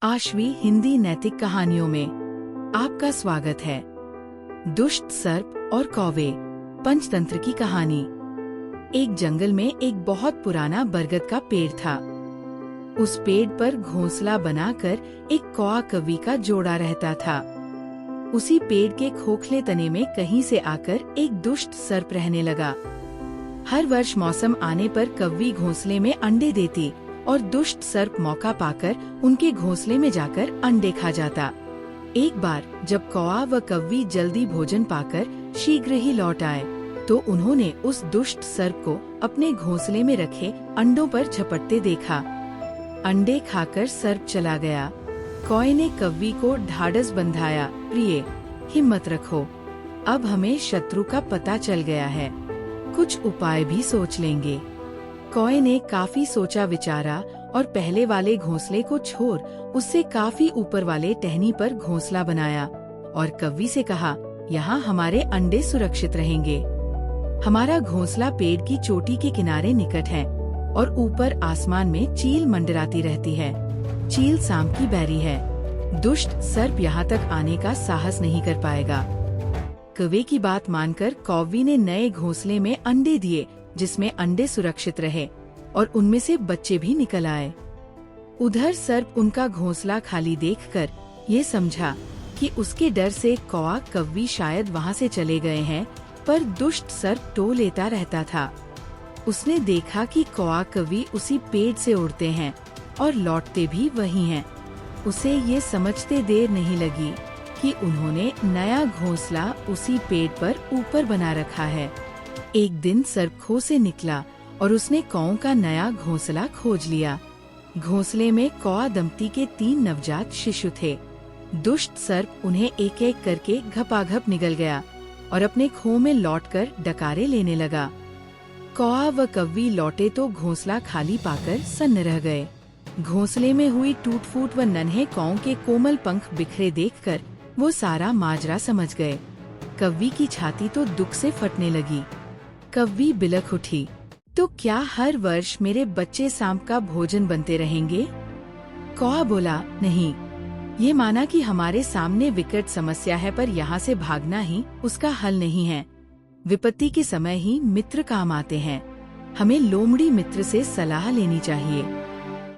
आश्वी हिंदी नैतिक कहानियों में आपका स्वागत है। दुष्ट सर्प और कौवे, पंचतंत्र की कहानी। एक जंगल में एक बहुत पुराना बरगद का पेड़ था। उस पेड़ पर घोंसला बनाकर एक कौआ कौवी का जोड़ा रहता था। उसी पेड़ के खोखले तने में कहीं से आकर एक दुष्ट सर्प रहने लगा। हर वर्ष मौसम आने पर कौवी घोंसले में अंडे देती और दुष्ट सर्प मौका पाकर उनके घोंसले में जाकर अंडे खा जाता। एक बार जब कौआ व कौवी जल्दी भोजन पाकर शीघ्र ही लौट आए, तो उन्होंने उस दुष्ट सर्प को अपने घोंसले में रखे अंडों पर झपटते देखा। अंडे खाकर सर्प चला गया। कौए ने कौवी को ढाढ़स बंधाया, प्रिय, हिम्मत रखो, अब हमें शत्रु का पता चल गया है, कुछ उपाय भी सोच लेंगे। कौए ने काफी सोचा विचारा और पहले वाले घोंसले को छोड़ उससे काफी ऊपर वाले टहनी पर घोंसला बनाया और कौवी से कहा, यहाँ हमारे अंडे सुरक्षित रहेंगे। हमारा घोंसला पेड़ की चोटी के किनारे निकट है और ऊपर आसमान में चील मंडराती रहती है। चील सांप की बैरी है। दुष्ट सर्प यहाँ तक आने का साहस नहीं कर पाएगा। कौवे की बात मानकर कौवी ने नए घोंसले में अंडे दिए, जिसमें अंडे सुरक्षित रहे और उनमें से बच्चे भी निकल आए। उधर सर्प उनका घोंसला खाली देखकर ये समझा कि उसके डर से कौआ कौवी शायद वहाँ से चले गए हैं, पर दुष्ट सर्प टो लेता रहता था। उसने देखा कि कौआ कौवी उसी पेड़ से उड़ते हैं और लौटते भी वही हैं। उसे ये समझते देर नहीं लगी कि उन्होंने नया घोंसला उसी पेड़ पर ऊपर बना रखा है। एक दिन सर्प खो से निकला और उसने कौओं का नया घोंसला खोज लिया। घोंसले में कौआ दंपति के 3 नवजात शिशु थे। दुष्ट सर्प उन्हें एक एक करके घपाघप निगल गया और अपने खो में लौटकर डकारे लेने लगा। कौआ व कौवी लौटे तो घोंसला खाली पाकर सन्न रह गए। घोंसले में हुई टूट फूट व नन्हे कौओं के कोमल पंख बिखरे देखकर वो सारा माजरा समझ गए। कौवी की छाती तो दुख से फटने लगी। कौवी बिलख उठी, तो क्या हर वर्ष मेरे बच्चे सांप का भोजन बनते रहेंगे? कौआ बोला, नहीं, ये माना कि हमारे सामने विकट समस्या है, पर यहाँ से भागना ही उसका हल नहीं है। विपत्ति के समय ही मित्र काम आते हैं। हमें लोमड़ी मित्र से सलाह लेनी चाहिए।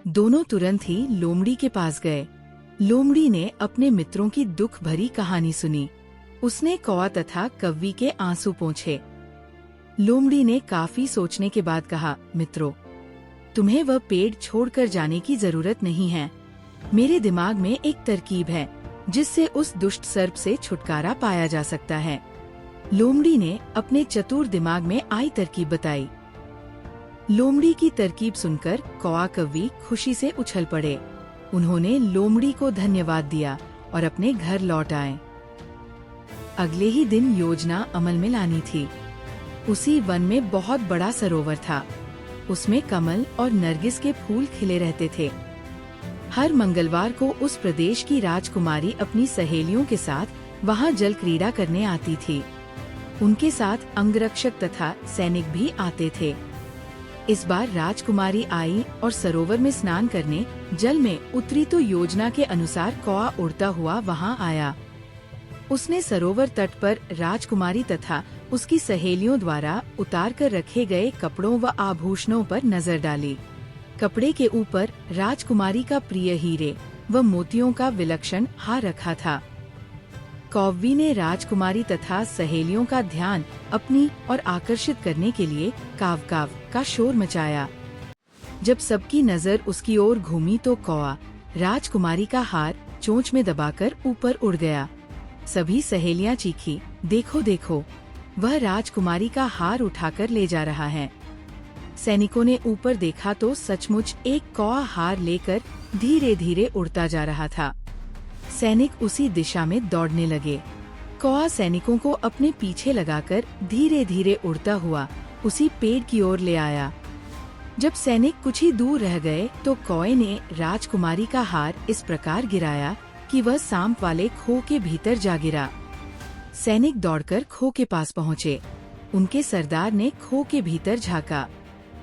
दोनों तुरंत ही लोमड़ी के पास गए। लोमड़ी ने अपने मित्रों की दुख भरी कहानी सुनी। उसने कौआ तथा कौवी के आंसू पोंछे। लोमड़ी ने काफी सोचने के बाद कहा, मित्रों, तुम्हें वह पेड़ छोड़कर जाने की जरूरत नहीं है। मेरे दिमाग में एक तरकीब है जिससे उस दुष्ट सर्प से छुटकारा पाया जा सकता है। लोमड़ी ने अपने चतुर दिमाग में आई तरकीब बताई। लोमड़ी की तरकीब सुनकर कौआ कौवी खुशी से उछल पड़े। उन्होंने लोमड़ी को धन्यवाद दिया और अपने घर लौट आए। अगले ही दिन योजना अमल में लानी थी। उसी वन में बहुत बड़ा सरोवर था। उसमें कमल और नरगिस के फूल खिले रहते थे। हर मंगलवार को उस प्रदेश की राजकुमारी अपनी सहेलियों के साथ वहां जल क्रीड़ा करने आती थी। उनके साथ अंगरक्षक तथा सैनिक भी आते थे। इस बार राजकुमारी आई और सरोवर में स्नान करने जल में उतरी तो योजना के अनुसार कौआ उड़ता हुआ वहां आया। उसने सरोवर तट पर राजकुमारी तथा उसकी सहेलियों द्वारा उतार कर रखे गए कपड़ों व आभूषणों पर नजर डाली। कपड़े के ऊपर राजकुमारी का प्रिय हीरे व मोतियों का विलक्षण हार रखा था। कौवी ने राजकुमारी तथा सहेलियों का ध्यान अपनी और आकर्षित करने के लिए काव काव का शोर मचाया। जब सबकी नजर उसकी ओर घूमी तो कौआ राजकुमारी का हार चोंच में दबाकर ऊपर उड़ गया। सभी सहेलियां चीखी, देखो देखो, वह राजकुमारी का हार उठाकर ले जा रहा है। सैनिकों ने ऊपर देखा तो सचमुच एक कौआ हार लेकर धीरे धीरे उड़ता जा रहा था। सैनिक उसी दिशा में दौड़ने लगे। कौआ सैनिकों को अपने पीछे लगाकर धीरे धीरे उड़ता हुआ उसी पेड़ की ओर ले आया। जब सैनिक कुछ ही दूर रह गए तो कौए ने राजकुमारी का हार इस प्रकार गिराया कि वह सांप वाले खो के भीतर जा गिरा। सैनिक दौड़कर खो के पास पहुँचे। उनके सरदार ने खो के भीतर झाँका।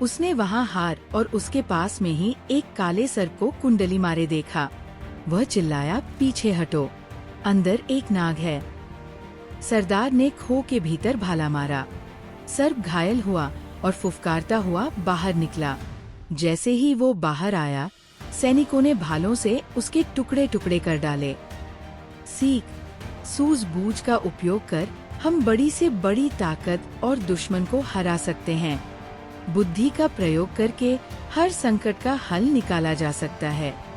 उसने वहाँ हार और उसके पास में ही एक काले सर्प को कुंडली मारे देखा। वह चिल्लाया, पीछे हटो, अंदर एक नाग है। सरदार ने खो के भीतर भाला मारा। सर्प घायल हुआ और फुफकारता हुआ बाहर निकला। जैसे ही वो बाहर आया, सैनिकों ने भालों से उसके टुकड़े टुकड़े कर डाले। सीख, सूझबूझ का उपयोग कर हम बड़ी से बड़ी ताकत और दुश्मन को हरा सकते हैं। बुद्धि का प्रयोग करके हर संकट का हल निकाला जा सकता है।